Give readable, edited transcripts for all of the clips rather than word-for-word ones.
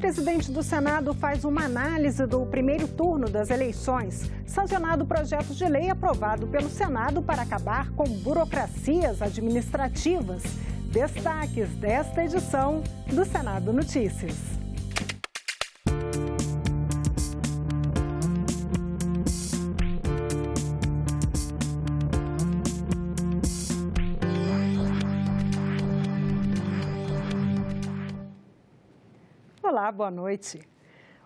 presidente do Senado faz uma análise do primeiro turno das eleições. Sancionado o projeto de lei aprovado pelo Senado para acabar com burocracias administrativas. Destaques desta edição do Senado Notícias. Olá, boa noite.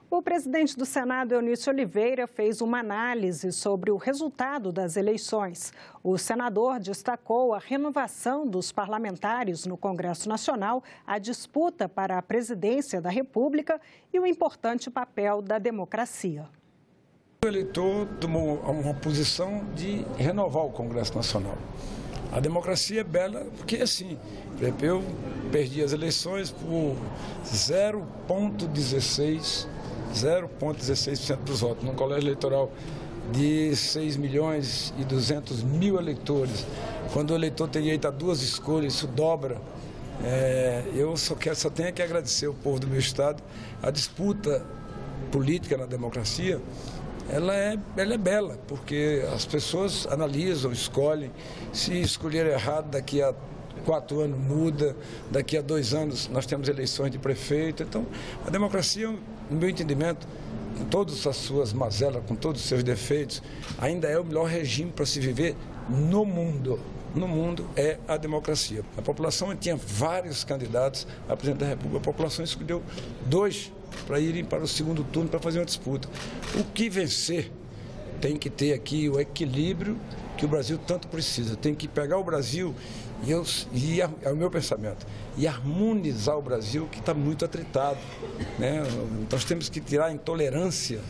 O presidente do Senado, Eunício Oliveira, fez uma análise sobre o resultado das eleições. O senador destacou a renovação dos parlamentares no Congresso Nacional, a disputa para a presidência da República e o importante papel da democracia. O eleitor tomou uma posição de renovar o Congresso Nacional. A democracia é bela porque, assim, eu perdi as eleições por 0,16% dos votos, num colégio eleitoral de 6.200.000 eleitores. Quando o eleitor tem direito a duas escolhas, isso dobra. Eu só tenho que agradecer ao povo do meu estado. A disputa política na democracia, ela é bela, porque as pessoas analisam, escolhem. Se escolher errado, daqui a 4 anos muda, daqui a 2 anos nós temos eleições de prefeito. Então, a democracia, no meu entendimento, com todas as suas mazelas, com todos os seus defeitos, ainda é o melhor regime para se viver no mundo. No mundo é a democracia. A população tinha vários candidatos a presidente da República, a população escolheu 2 para irem para o segundo turno para fazer uma disputa. O que vencer tem que ter aqui o equilíbrio que o Brasil tanto precisa. Tem que pegar o Brasil, é o meu pensamento, e harmonizar o Brasil, que está muito atritado, né? Nós temos que tirar a intolerância,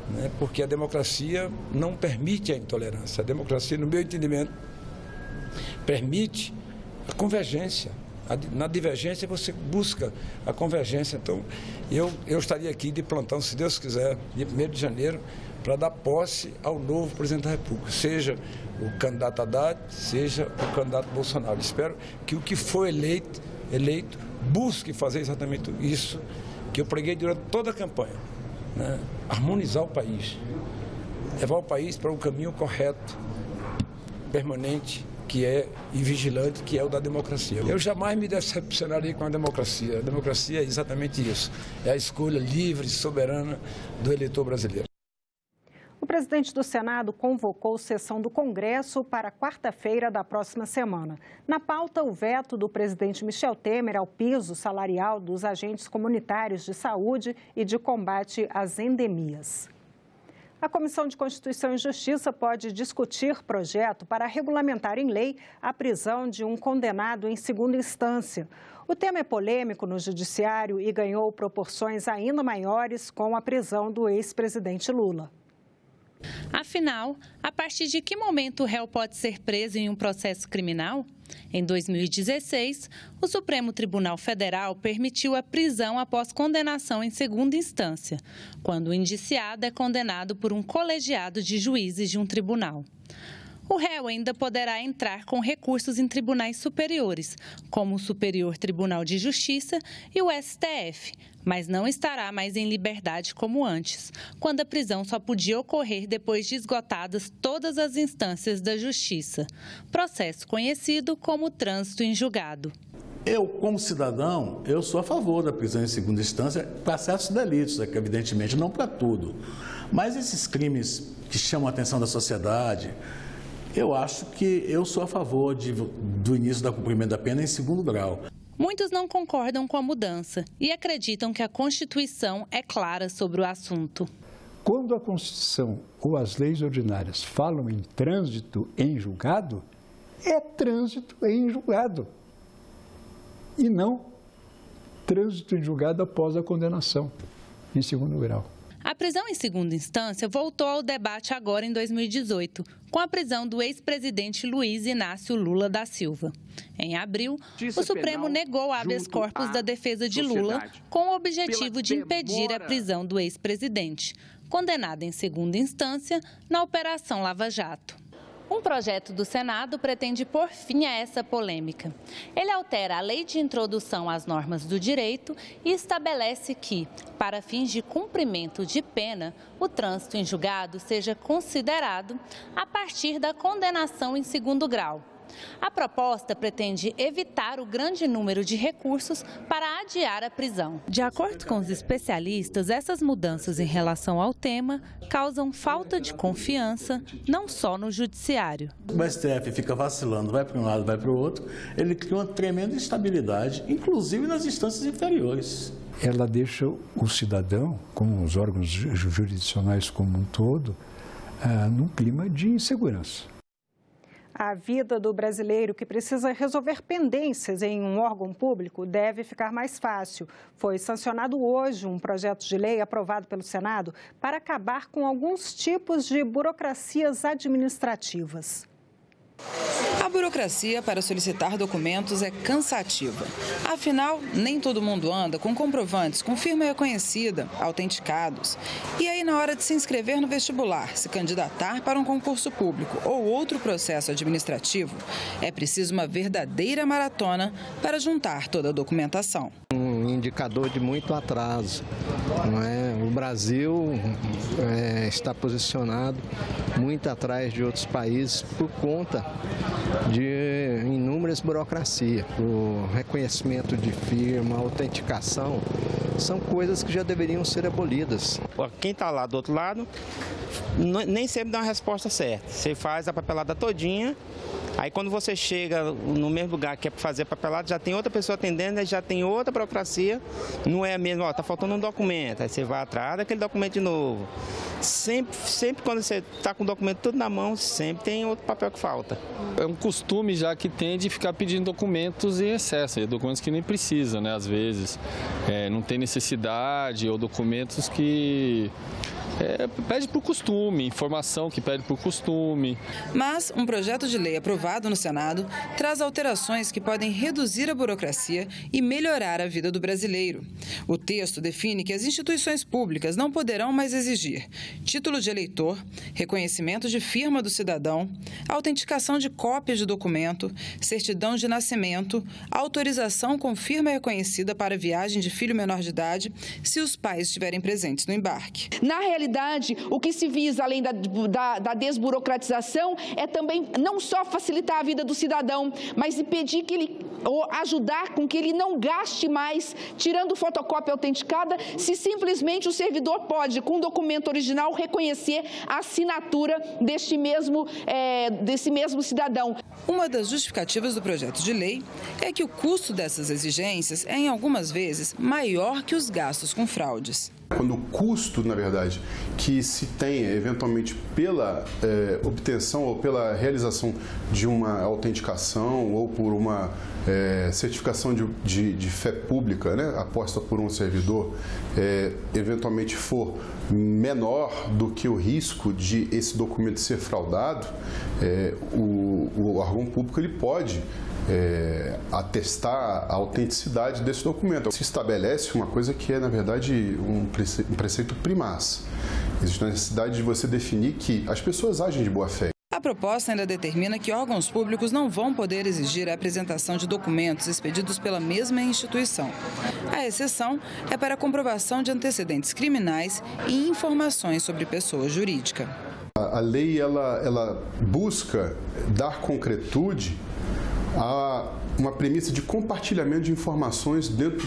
né? Porque a democracia não permite a intolerância. A democracia, no meu entendimento, permite a convergência. Na divergência você busca a convergência. Então, eu estaria aqui de plantão, se Deus quiser, dia 1º de janeiro, para dar posse ao novo presidente da República, seja o candidato Haddad, seja o candidato Bolsonaro. Espero que o que for eleito busque fazer exatamente isso que eu preguei durante toda a campanha, né? Harmonizar o país, levar o país para um caminho correto, permanente, e vigilante, que é o da democracia. Eu jamais me decepcionarei com a democracia. A democracia é exatamente isso. É a escolha livre e soberana do eleitor brasileiro. O presidente do Senado convocou sessão do Congresso para quarta-feira da próxima semana. Na pauta, o veto do presidente Michel Temer ao piso salarial dos agentes comunitários de saúde e de combate às endemias. A Comissão de Constituição e Justiça pode discutir projeto para regulamentar em lei a prisão de um condenado em segunda instância. O tema é polêmico no Judiciário e ganhou proporções ainda maiores com a prisão do ex-presidente Lula. Afinal, a partir de que momento o réu pode ser preso em um processo criminal? Em 2016, o Supremo Tribunal Federal permitiu a prisão após condenação em segunda instância, quando o indiciado é condenado por um colegiado de juízes de um tribunal. O réu ainda poderá entrar com recursos em tribunais superiores, como o Superior Tribunal de Justiça e o STF, mas não estará mais em liberdade como antes, quando a prisão só podia ocorrer depois de esgotadas todas as instâncias da Justiça, processo conhecido como trânsito em julgado. Eu, como cidadão, eu sou a favor da prisão em segunda instância para certos delitos, evidentemente, não para tudo. Mas esses crimes que chamam a atenção da sociedade, eu acho que eu sou a favor do início do cumprimento da pena em segundo grau. Muitos não concordam com a mudança e acreditam que a Constituição é clara sobre o assunto. Quando a Constituição ou as leis ordinárias falam em trânsito em julgado, é trânsito em julgado. E não trânsito em julgado após a condenação em segundo grau. A prisão em segunda instância voltou ao debate agora em 2018, com a prisão do ex-presidente Luiz Inácio Lula da Silva. Em abril, o Supremo negou o habeas corpus da defesa de Lula com o objetivo de impedir a prisão do ex-presidente, condenado em segunda instância na Operação Lava Jato. Um projeto do Senado pretende pôr fim a essa polêmica. Ele altera a lei de introdução às normas do direito e estabelece que, para fins de cumprimento de pena, o trânsito em julgado seja considerado a partir da condenação em segundo grau. A proposta pretende evitar o grande número de recursos para adiar a prisão. De acordo com os especialistas, essas mudanças em relação ao tema causam falta de confiança, não só no judiciário. O STF fica vacilando, vai para um lado, vai para o outro, ele cria uma tremenda instabilidade, inclusive nas instâncias inferiores. Ela deixa o cidadão, como os órgãos jurisdicionais como um todo, num clima de insegurança. A vida do brasileiro que precisa resolver pendências em um órgão público deve ficar mais fácil. Foi sancionado hoje um projeto de lei aprovado pelo Senado para acabar com alguns tipos de burocracias administrativas. A burocracia para solicitar documentos é cansativa. Afinal, nem todo mundo anda com comprovantes com firma reconhecida, autenticados. E aí, na hora de se inscrever no vestibular, se candidatar para um concurso público ou outro processo administrativo, é preciso uma verdadeira maratona para juntar toda a documentação. Um indicador de muito atraso, não é? O Brasil está posicionado muito atrás de outros países por conta de inúmeras burocracias, o reconhecimento de firma, autenticação, são coisas que já deveriam ser abolidas. Quem está lá do outro lado nem sempre dá uma resposta certa. Você faz a papelada todinha, aí quando você chega no mesmo lugar que é para fazer a papelada, já tem outra pessoa atendendo, já tem outra burocracia, não é a mesma, está faltando um documento, aí você vai atrás daquele documento de novo. Sempre quando você está com o documento tudo na mão, sempre tem outro papel que falta. É um costume já que tem de ficar pedindo documentos em excesso, documentos que nem precisa, né, às vezes. Não tem necessidade ou documentos que pede por costume, informação que pede por costume. Mas um projeto de lei aprovado no Senado traz alterações que podem reduzir a burocracia e melhorar a vida do brasileiro. O texto define que as instituições públicas não poderão mais exigir título de eleitor, reconhecimento de firma do cidadão, autenticação de cópias de documento, certidão de nascimento, autorização com firma reconhecida para viagem de filho menor de idade, se os pais estiverem presentes no embarque. Na realidade, o que se visa, além da desburocratização, é também não só facilitar a vida do cidadão, mas impedir que ele, ou ajudar com que ele não gaste mais tirando fotocópia autenticada, se simplesmente o servidor pode, com o documento original, reconhecer a assinatura desse mesmo cidadão. Uma das justificativas do projeto de lei é que o custo dessas exigências é, em algumas vezes, maior que os gastos com fraudes. Quando o custo, na verdade, que se tem eventualmente pela obtenção ou pela realização de uma autenticação ou por uma certificação de fé pública, né, aposta por um servidor, eventualmente for menor do que o risco de esse documento ser fraudado, o órgão público ele pode atestar a autenticidade desse documento. Se estabelece uma coisa que é, na verdade, um preceito primaz. Existe a necessidade de você definir que as pessoas agem de boa fé. A proposta ainda determina que órgãos públicos não vão poder exigir a apresentação de documentos expedidos pela mesma instituição. A exceção é para a comprovação de antecedentes criminais e informações sobre pessoa jurídica. A lei ela busca dar concretude a uma premissa de compartilhamento de informações dentro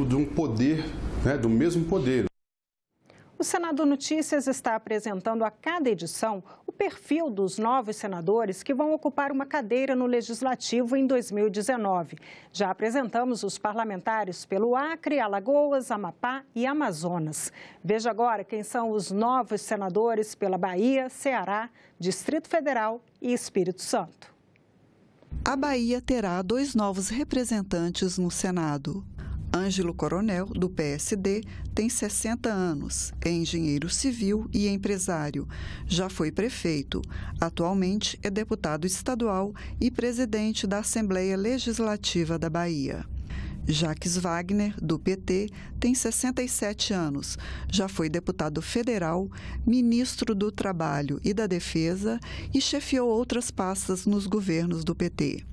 de um poder, né, do mesmo poder. O Senado Notícias está apresentando a cada edição o perfil dos novos senadores que vão ocupar uma cadeira no Legislativo em 2019. Já apresentamos os parlamentares pelo Acre, Alagoas, Amapá e Amazonas. Veja agora quem são os novos senadores pela Bahia, Ceará, Distrito Federal e Espírito Santo. A Bahia terá 2 novos representantes no Senado. Ângelo Coronel, do PSD, tem 60 anos, é engenheiro civil e empresário. Já foi prefeito. Atualmente é deputado estadual e presidente da Assembleia Legislativa da Bahia. Jacques Wagner, do PT, tem 67 anos. Já foi deputado federal, ministro do Trabalho e da Defesa e chefiou outras pastas nos governos do PT.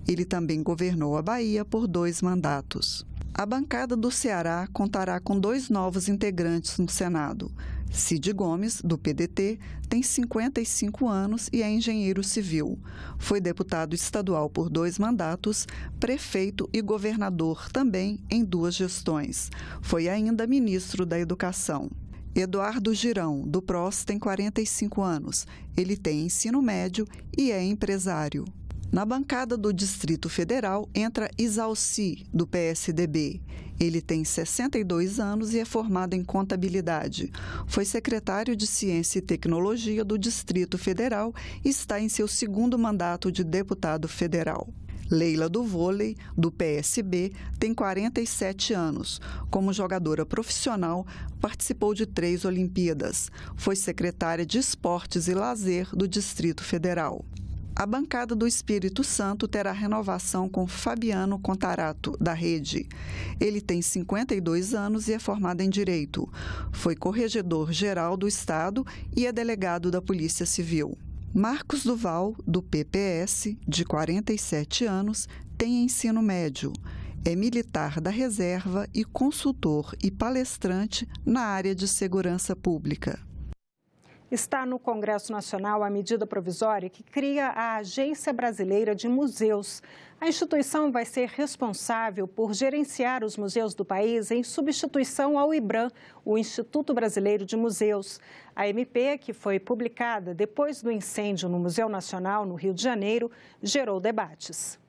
Ele também governou a Bahia por 2 mandatos. A bancada do Ceará contará com 2 novos integrantes no Senado. Cid Gomes, do PDT, tem 55 anos e é engenheiro civil. Foi deputado estadual por 2 mandatos, prefeito e governador também em 2 gestões. Foi ainda ministro da Educação. Eduardo Girão, do PROS, tem 45 anos. Ele tem ensino médio e é empresário. Na bancada do Distrito Federal entra Isalci, do PSDB. Ele tem 62 anos e é formado em contabilidade. Foi secretário de Ciência e Tecnologia do Distrito Federal e está em seu 2º mandato de deputado federal. Leila do Vôlei, do PSB, tem 47 anos. Como jogadora profissional, participou de 3 Olimpíadas. Foi secretária de Esportes e Lazer do Distrito Federal. A bancada do Espírito Santo terá renovação com Fabiano Contarato, da Rede. Ele tem 52 anos e é formado em Direito. Foi corregedor-geral do Estado e é delegado da Polícia Civil. Marcos Duval, do PPS, de 47 anos, tem ensino médio. É militar da reserva e consultor e palestrante na área de segurança pública. Está no Congresso Nacional a medida provisória que cria a Agência Brasileira de Museus. A instituição vai ser responsável por gerenciar os museus do país em substituição ao IBRAM, o Instituto Brasileiro de Museus. A MP, que foi publicada depois do incêndio no Museu Nacional, no Rio de Janeiro, gerou debates.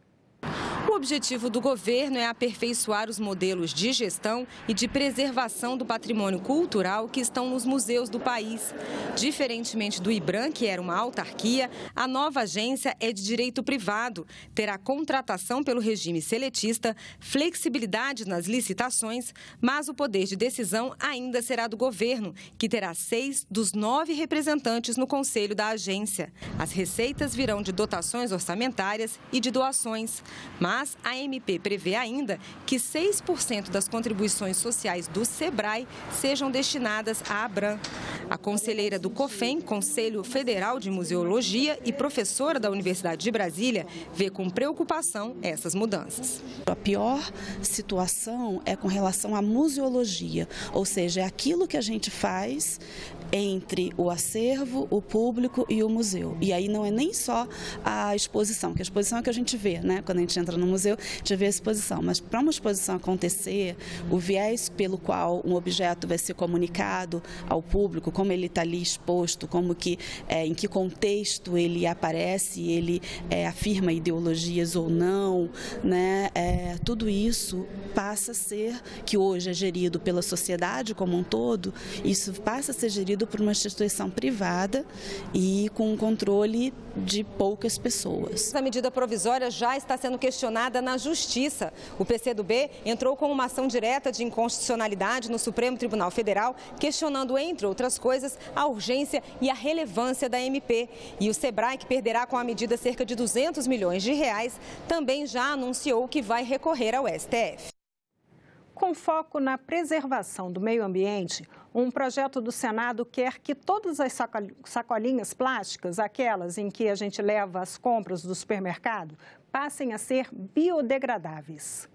O objetivo do governo é aperfeiçoar os modelos de gestão e de preservação do patrimônio cultural que estão nos museus do país. Diferentemente do IBRAM, que era uma autarquia, a nova agência é de direito privado, terá contratação pelo regime seletista, flexibilidade nas licitações, mas o poder de decisão ainda será do governo, que terá 6 dos 9 representantes no conselho da agência. As receitas virão de dotações orçamentárias e de doações. Mas a MP prevê ainda que 6% das contribuições sociais do SEBRAE sejam destinadas à ABRAM. A conselheira do COFEM, Conselho Federal de Museologia, e professora da Universidade de Brasília, vê com preocupação essas mudanças. A pior situação é com relação à museologia, ou seja, é aquilo que a gente faz entre o acervo, o público e o museu. E aí não é nem só a exposição, que a exposição é o que a gente vê, né? Quando a gente entra no museu, a gente vê a exposição. Mas para uma exposição acontecer, o viés pelo qual um objeto vai ser comunicado ao público, como ele está ali exposto, como que, em que contexto ele aparece, ele afirma ideologias ou não, né? Tudo isso passa a ser, que hoje é gerido pela sociedade como um todo, isso passa a ser gerido por uma instituição privada e com um controle de poucas pessoas. A medida provisória já está sendo questionada na Justiça. O PCdoB entrou com uma ação direta de inconstitucionalidade no Supremo Tribunal Federal, questionando, entre outras coisas, a urgência e a relevância da MP. E o SEBRAE, que perderá com a medida cerca de 200 milhões de reais, também já anunciou que vai recorrer ao STF. Com foco na preservação do meio ambiente, um projeto do Senado quer que todas as sacolinhas plásticas, aquelas em que a gente leva as compras do supermercado, passem a ser biodegradáveis.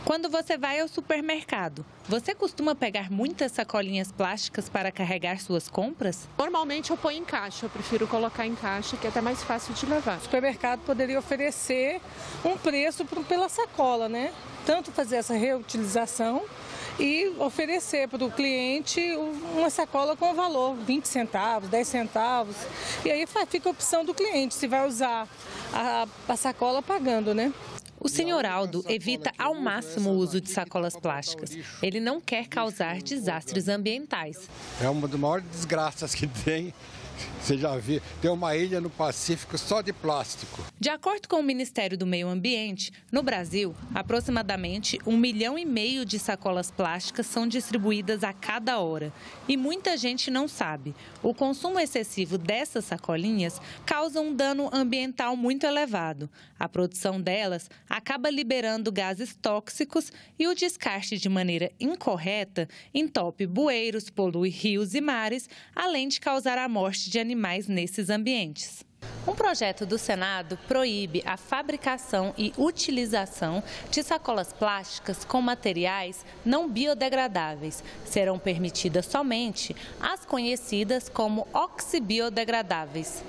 Quando você vai ao supermercado, você costuma pegar muitas sacolinhas plásticas para carregar suas compras? Normalmente eu ponho em caixa, eu prefiro colocar em caixa, que é até mais fácil de levar. O supermercado poderia oferecer um preço pela sacola, né? Tanto fazer essa reutilização e oferecer para o cliente uma sacola com valor, 20 centavos, 10 centavos. E aí fica a opção do cliente, se vai usar a sacola pagando, né? O senhor Aldo evita ao máximo o uso de sacolas plásticas. Ele não quer causar desastres ambientais. É uma das maiores desgraças que tem, Você já viu, tem uma ilha no Pacífico só de plástico. De acordo com o Ministério do Meio Ambiente, no Brasil, aproximadamente 1,5 milhão de sacolas plásticas são distribuídas a cada hora. E muita gente não sabe. O consumo excessivo dessas sacolinhas causa um dano ambiental muito elevado. A produção delas acaba liberando gases tóxicos e o descarte de maneira incorreta entope bueiros, polui rios e mares, além de causar a morte de animais nesses ambientes. Um projeto do Senado proíbe a fabricação e utilização de sacolas plásticas com materiais não biodegradáveis. Serão permitidas somente as conhecidas como oxibiodegradáveis.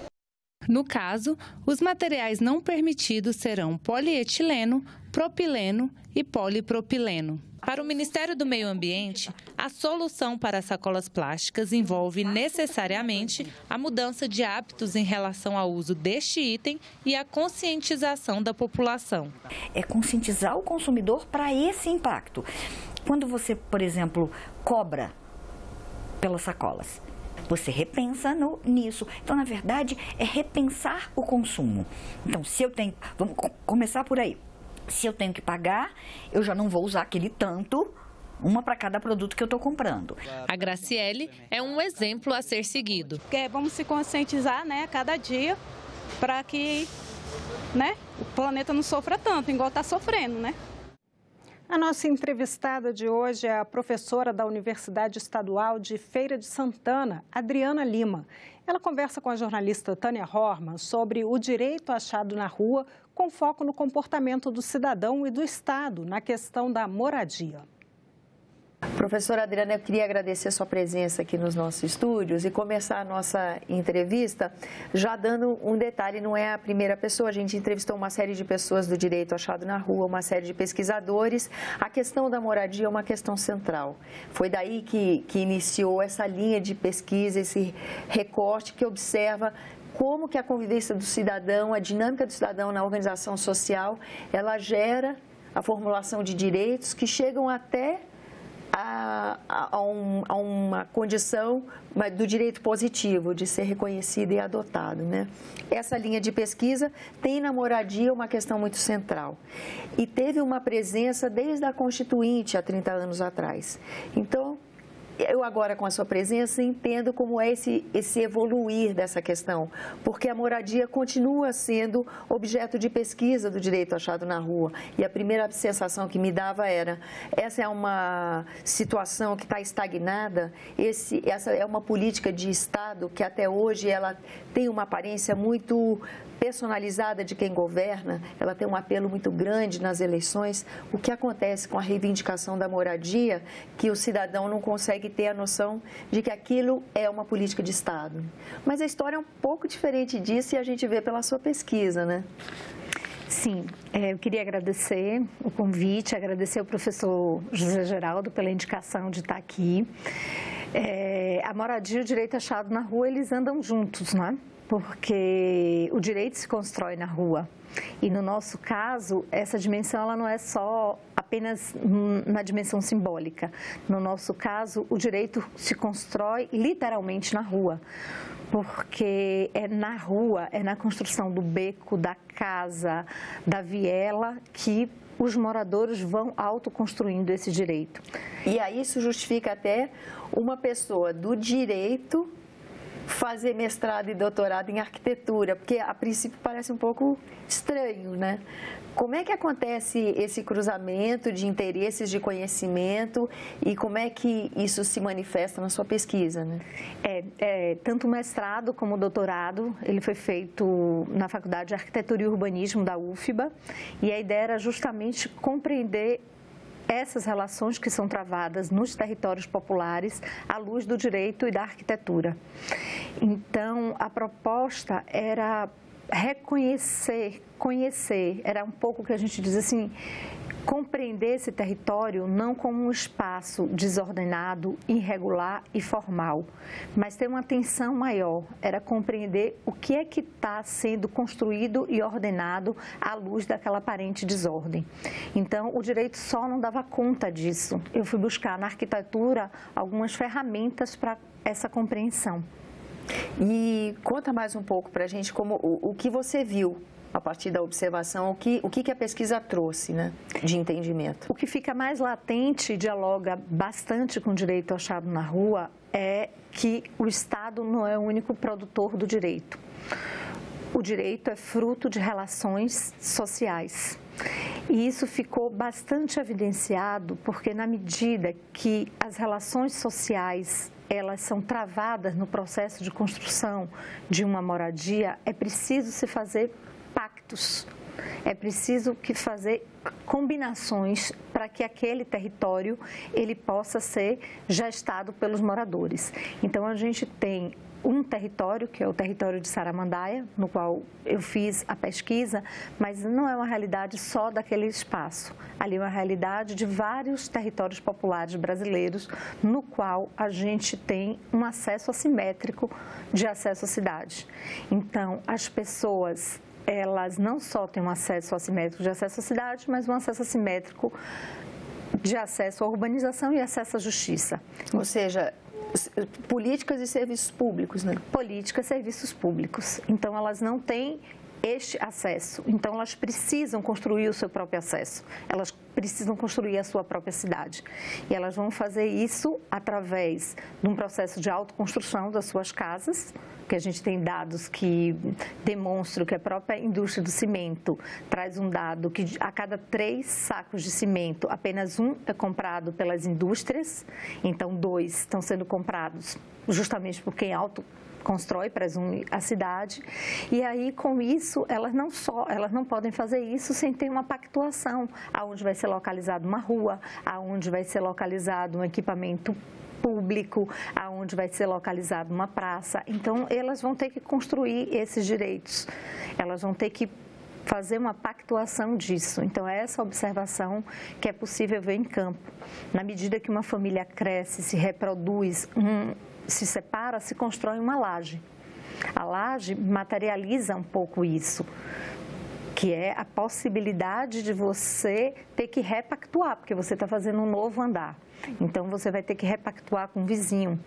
No caso, os materiais não permitidos serão polietileno, propileno e polipropileno. Para o Ministério do Meio Ambiente, a solução para as sacolas plásticas envolve necessariamente a mudança de hábitos em relação ao uso deste item e a conscientização da população. É conscientizar o consumidor para esse impacto. Quando você, por exemplo, cobra pelas sacolas, você repensa nisso. Então, na verdade, é repensar o consumo. Então, se eu tenho... Vamos começar por aí. Se eu tenho que pagar, eu já não vou usar aquele tanto, uma para cada produto que eu estou comprando. A Graciele é um exemplo a ser seguido. Vamos se conscientizar, né, a cada dia, para que, né, o planeta não sofra tanto, igual está sofrendo, né? A nossa entrevistada de hoje é a professora da Universidade Estadual de Feira de Santana, Adriana Lima. Ela conversa com a jornalista Tânia Horman sobre o direito achado na rua, com foco no comportamento do cidadão e do Estado na questão da moradia. Professora Adriana, eu queria agradecer a sua presença aqui nos nossos estúdios e começar a nossa entrevista já dando um detalhe, não é a primeira pessoa, a gente entrevistou uma série de pessoas do direito achado na rua, uma série de pesquisadores. A questão da moradia é uma questão central. Foi daí que iniciou essa linha de pesquisa, esse recorte que observa como que a convivência do cidadão, a dinâmica do cidadão na organização social, ela gera a formulação de direitos que chegam até a uma condição do direito positivo, de ser reconhecido e adotado, né? Essa linha de pesquisa tem na moradia uma questão muito central e teve uma presença desde a Constituinte, há 30 anos atrás. Então, eu agora, com a sua presença, entendo como é esse evoluir dessa questão, porque a moradia continua sendo objeto de pesquisa do direito achado na rua. E a primeira sensação que me dava era, essa é uma situação que está estagnada, essa é uma política de Estado que até hoje ela tem uma aparência muito personalizada de quem governa, ela tem um apelo muito grande nas eleições. O que acontece com a reivindicação da moradia, que o cidadão não consegue ter a noção de que aquilo é uma política de Estado. Mas a história é um pouco diferente disso e a gente vê pela sua pesquisa, né? Sim, eu queria agradecer o convite, agradecer ao professor José Geraldo pela indicação de estar aqui. A moradia e o direito achado na rua, eles andam juntos, né? Porque o direito se constrói na rua. E no nosso caso, essa dimensão ela não é só apenas na dimensão simbólica. No nosso caso, o direito se constrói literalmente na rua. Porque é na rua, é na construção do beco, da casa, da viela, que os moradores vão autoconstruindo esse direito. E aí isso justifica até uma pessoa do direito fazer mestrado e doutorado em arquitetura, porque a princípio parece um pouco estranho, né? Como é que acontece esse cruzamento de interesses, de conhecimento e como é que isso se manifesta na sua pesquisa, né? Tanto o mestrado como o doutorado, ele foi feito na Faculdade de Arquitetura e Urbanismo da UFBA e a ideia era justamente compreender essas relações que são travadas nos territórios populares à luz do direito e da arquitetura. Então, a proposta era reconhecer, conhecer, era um pouco o que a gente diz assim, compreender esse território não como um espaço desordenado, irregular e formal, mas ter uma atenção maior, era compreender o que é que está sendo construído e ordenado à luz daquela aparente desordem. Então, o direito só não dava conta disso. Eu fui buscar na arquitetura algumas ferramentas para essa compreensão. E conta mais um pouco para a gente como o que você viu a partir da observação, o que a pesquisa trouxe, né, de entendimento. O que fica mais latente e dialoga bastante com o direito achado na rua é que o Estado não é o único produtor do direito. O direito é fruto de relações sociais. E isso ficou bastante evidenciado porque, na medida que as relações sociais elas são travadas no processo de construção de uma moradia, é preciso se fazer pactos, é preciso que fazer combinações para que aquele território ele possa ser gestado pelos moradores. Então, a gente tem um território, que é o território de Saramandaia, no qual eu fiz a pesquisa, mas não é uma realidade só daquele espaço. Ali é uma realidade de vários territórios populares brasileiros, no qual a gente tem um acesso assimétrico de acesso à cidade. Então, as pessoas, elas não só têm um acesso assimétrico de acesso à cidade, mas um acesso assimétrico de acesso à urbanização e acesso à justiça. Ou seja, políticas e serviços públicos, né? Políticas e serviços públicos. Então, elas não têm este acesso. Então, elas precisam construir o seu próprio acesso. Elas precisam construir a sua própria cidade. E elas vão fazer isso através de um processo de autoconstrução das suas casas, que a gente tem dados que demonstram que a própria indústria do cimento traz um dado que a cada 3 sacos de cimento, apenas 1 é comprado pelas indústrias, então 2 estão sendo comprados justamente por quem constrói, presume a cidade, e aí com isso elas não podem fazer isso sem ter uma pactuação, aonde vai ser localizada uma rua, aonde vai ser localizado um equipamento público, aonde vai ser localizada uma praça. Então, elas vão ter que construir esses direitos, elas vão ter que fazer uma pactuação disso. Então, é essa observação que é possível ver em campo. Na medida que uma família cresce, se reproduz, se separa, se constrói uma laje. A laje materializa um pouco isso, que é a possibilidade de você ter que repactuar, porque você está fazendo um novo andar. Então, você vai ter que repactuar com o vizinho.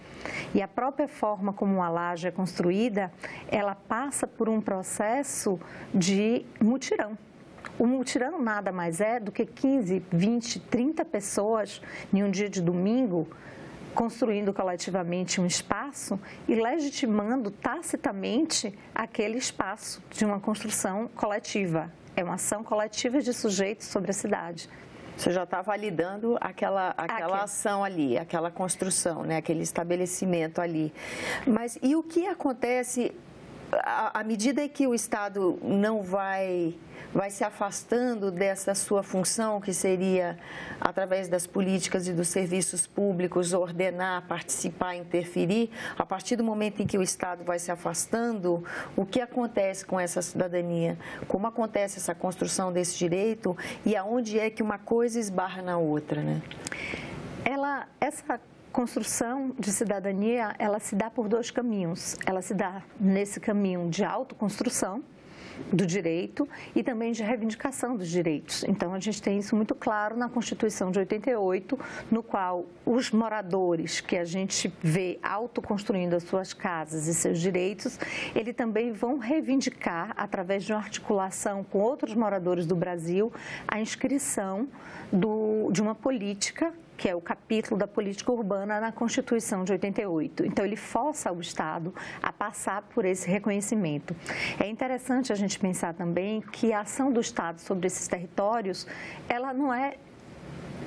E a própria forma como uma laje é construída, ela passa por um processo de mutirão. O mutirão nada mais é do que 15, 20, 30 pessoas em um dia de domingo construindo coletivamente um espaço e legitimando tacitamente aquele espaço de uma construção coletiva. É uma ação coletiva de sujeitos sobre a cidade. Você já está validando aquela ação ali, aquela construção, né? Aquele estabelecimento ali. Mas e o que acontece à medida que o Estado não vai se afastando dessa sua função, que seria, através das políticas e dos serviços públicos, ordenar, participar, interferir? A partir do momento em que o Estado vai se afastando, o que acontece com essa cidadania? Como acontece essa construção desse direito e aonde é que uma coisa esbarra na outra, né? Essa construção de cidadania, ela se dá por 2 caminhos. Ela se dá nesse caminho de autoconstrução do direito e também de reivindicação dos direitos. Então, a gente tem isso muito claro na Constituição de 88, no qual os moradores que a gente vê autoconstruindo as suas casas e seus direitos, eles também vão reivindicar, através de uma articulação com outros moradores do Brasil, a inscrição de uma política, que é o capítulo da política urbana na Constituição de 88. Então, ele força o Estado a passar por esse reconhecimento. É interessante a gente pensar também que a ação do Estado sobre esses territórios, ela não é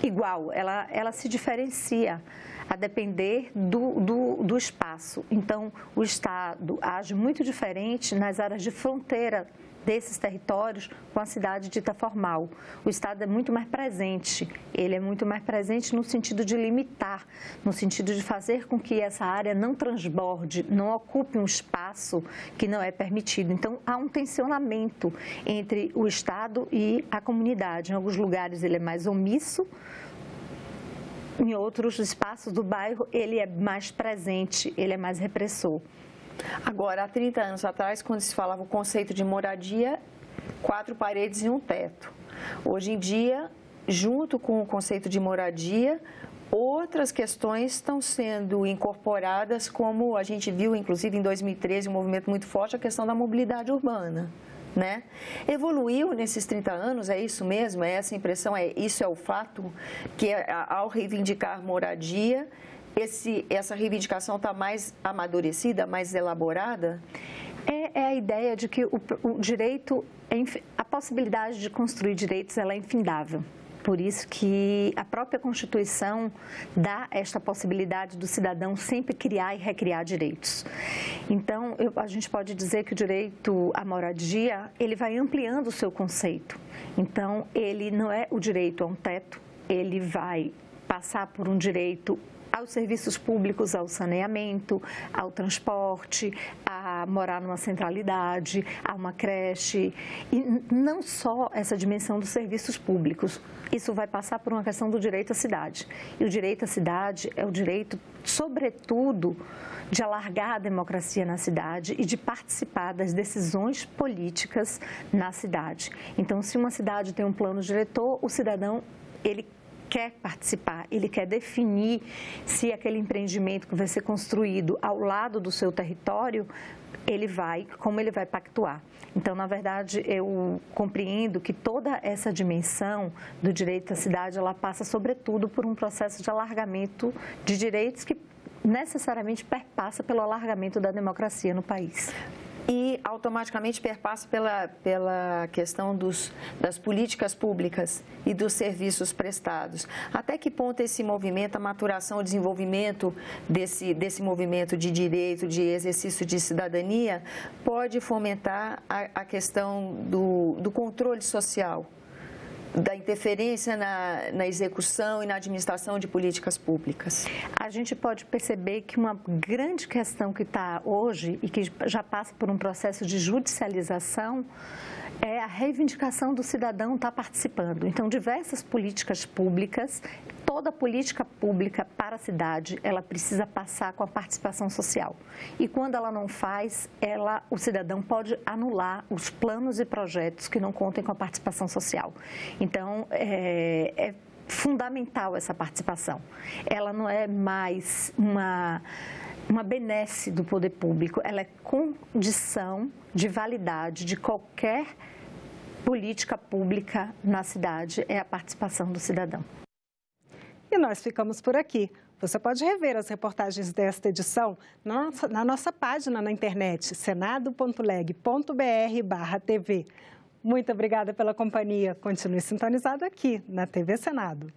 igual, ela se diferencia a depender do espaço. Então, o Estado age muito diferente nas áreas de fronteira desses territórios com a cidade dita formal. O Estado é muito mais presente, ele é muito mais presente no sentido de limitar, no sentido de fazer com que essa área não transborde, não ocupe um espaço que não é permitido. Então, há um tensionamento entre o Estado e a comunidade. Em alguns lugares ele é mais omisso, em outros espaços do bairro ele é mais presente, ele é mais repressor. Agora, há 30 anos atrás, quando se falava o conceito de moradia, 4 paredes e um teto. Hoje em dia, junto com o conceito de moradia, outras questões estão sendo incorporadas, como a gente viu, inclusive, em 2013, um movimento muito forte, a questão da mobilidade urbana. Né? Evoluiu nesses 30 anos, é isso mesmo? É essa impressão? Isso é o fato? Que ao reivindicar moradia, essa reivindicação está mais amadurecida, mais elaborada? É a ideia de que o direito, a possibilidade de construir direitos, ela é infindável. Por isso que a própria Constituição dá esta possibilidade do cidadão sempre criar e recriar direitos. Então, a gente pode dizer que o direito à moradia, ele vai ampliando o seu conceito. Então, ele não é o direito a um teto, ele vai passar por um direito aos serviços públicos, ao saneamento, ao transporte, a morar numa centralidade, a uma creche. E não só essa dimensão dos serviços públicos, isso vai passar por uma questão do direito à cidade. E o direito à cidade é o direito, sobretudo, de alargar a democracia na cidade e de participar das decisões políticas na cidade. Então, se uma cidade tem um plano diretor, o cidadão, ele quer participar, ele quer definir se aquele empreendimento que vai ser construído ao lado do seu território, como ele vai pactuar. Então, na verdade, eu compreendo que toda essa dimensão do direito à cidade, ela passa, sobretudo, por um processo de alargamento de direitos que necessariamente perpassa pelo alargamento da democracia no país. E automaticamente perpassa pela questão das políticas públicas e dos serviços prestados. Até que ponto esse movimento, a maturação, o desenvolvimento desse movimento de direito, de exercício de cidadania, pode fomentar a questão do controle social, da interferência na execução e na administração de políticas públicas? A gente pode perceber que uma grande questão que está hoje e que já passa por um processo de judicialização é a reivindicação do cidadão estar participando. Então, diversas políticas públicas, toda política pública para a cidade, ela precisa passar com a participação social. E quando ela não faz, o cidadão pode anular os planos e projetos que não contem com a participação social. Então, é fundamental essa participação. Ela não é mais uma benesse do poder público, ela é condição de validade de qualquer política pública na cidade, é a participação do cidadão. E nós ficamos por aqui. Você pode rever as reportagens desta edição na nossa página na internet, senado.leg.br/tv. Muito obrigada pela companhia. Continue sintonizado aqui na TV Senado.